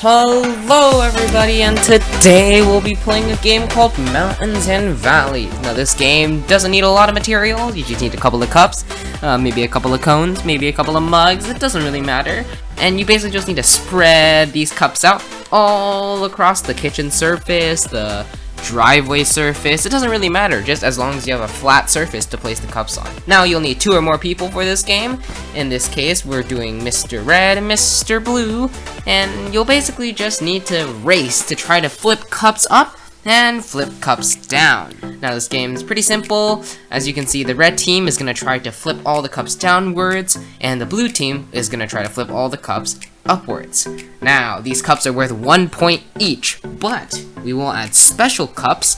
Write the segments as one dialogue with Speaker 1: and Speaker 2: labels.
Speaker 1: Hello everybody, and today we'll be playing a game called Mountains and Valleys. Now this game doesn't need a lot of material, you just need a couple of cups, maybe a couple of cones, maybe a couple of mugs, it doesn't really matter. And you basically just need to spread these cups out all across the kitchen surface, the driveway surface, it doesn't really matter, just as long as you have a flat surface to place the cups on. Now you'll need 2 or more people for this game. In this case, we're doing Mr. Red and Mr. Blue, and you'll basically just need to race to try to flip cups up and flip cups down. Now this game is pretty simple. As you can see, the red team is going to try to flip all the cups downwards, and the blue team is going to try to flip all the cups upwards. Now, these cups are worth 1 point each, but we will add special cups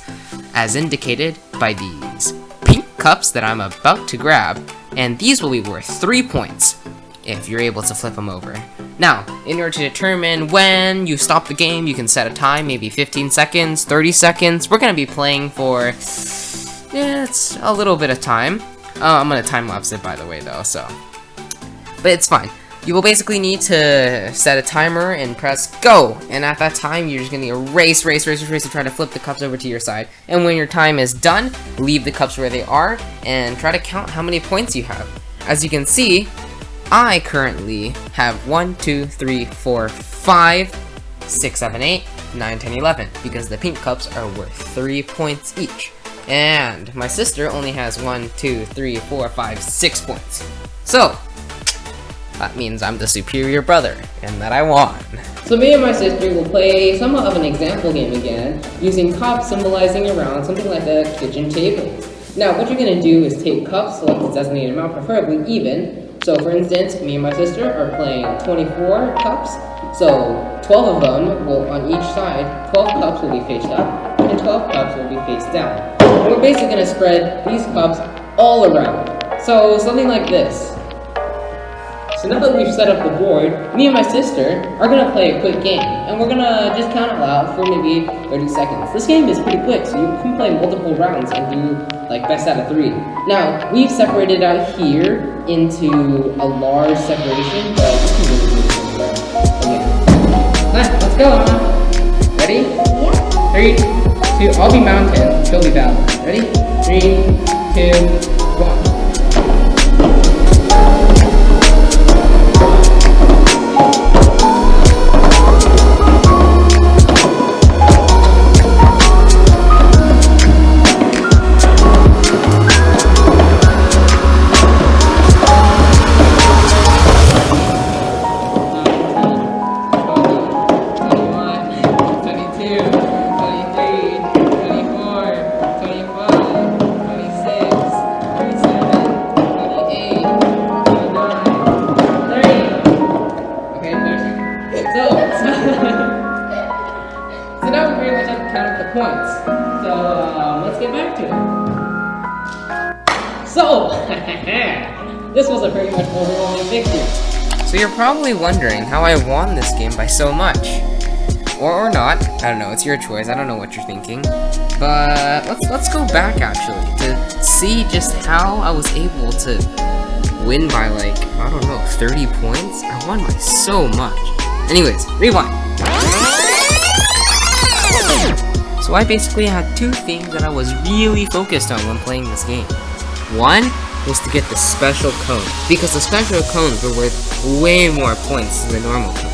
Speaker 1: as indicated by these pink cups that I'm about to grab, and these will be worth 3 points if you're able to flip them over. Now, in order to determine when you stop the game, you can set a time, maybe 15 seconds, 30 seconds. We're going to be playing for, it's a little bit of time. I'm going to time-lapse it, by the way, though, so. But it's fine. You will basically need to set a timer and press go. And at that time, you're just going to race to try to flip the cups over to your side. And when your time is done, leave the cups where they are and try to count how many points you have. As you can see, I currently have 1, 2, 3, 4, 5, 6, 7, 8, 9, 10, 11, because the pink cups are worth 3 points each. And my sister only has 1, 2, 3, 4, 5, 6 points. So, that means I'm the superior brother, and that I won.
Speaker 2: So me and my sister will play somewhat of an example game again, using cups symbolizing around something like a kitchen table. Now, what you're going to do is take cups, select the designated amount, preferably even. So for instance, me and my sister are playing 24 cups, so 12 of them will, on each side, 12 cups will be faced up, and 12 cups will be faced down. And we're basically going to spread these cups all around. So something like this. So now that we've set up the board, me and my sister are going to play a quick game, and we're going to just count it out for maybe 30 seconds. This game is pretty quick, so you can play multiple rounds and do like best out of 3. Now, we've separated out here into a large separation, but okay. Alright, let's go, Emma. Ready? Yeah. 3, 2, I'll be mountain, she'll be valley. Ready? 3, 2, 1. So now we pretty much have to count up the points. So let's get back to it. So, this was a pretty much overwhelming victory.
Speaker 1: So you're probably wondering how I won this game by so much. Or not. I don't know, it's your choice. I don't know what you're thinking. But let's go back actually to see just how I was able to win by like, I don't know, 30 points? I won by so much. Anyways, rewind. So I basically had 2 things that I was really focused on when playing this game. One was to get the special cone, because the special cones were worth way more points than the normal cone.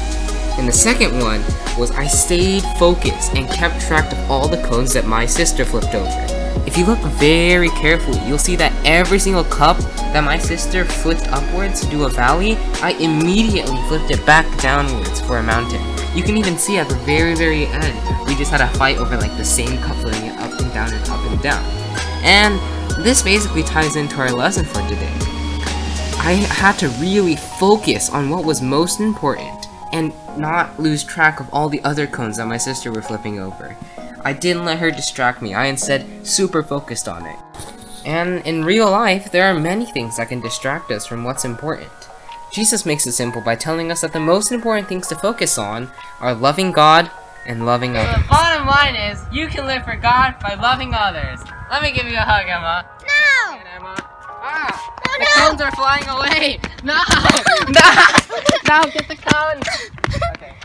Speaker 1: And the second one was I stayed focused and kept track of all the cones that my sister flipped over. If you look very carefully, you'll see that every single cup that my sister flipped upwards to do a valley, I immediately flipped it back downwards for a mountain. You can even see at the very end, we just had a fight over like the same cup flipping it up and down and up and down. And this basically ties into our lesson for today. I had to really focus on what was most important and not lose track of all the other cones that my sister were flipping over. I didn't let her distract me, I instead super focused on it. And in real life, there are many things that can distract us from what's important. Jesus makes it simple by telling us that the most important things to focus on are loving God and loving others.
Speaker 3: The bottom line is, you can live for God by loving others. Let me give you a hug, Emma.
Speaker 4: No!
Speaker 3: And Emma.
Speaker 4: Oh,
Speaker 3: The
Speaker 4: no!
Speaker 3: cones are flying away! No! No! No, get the cones! Okay.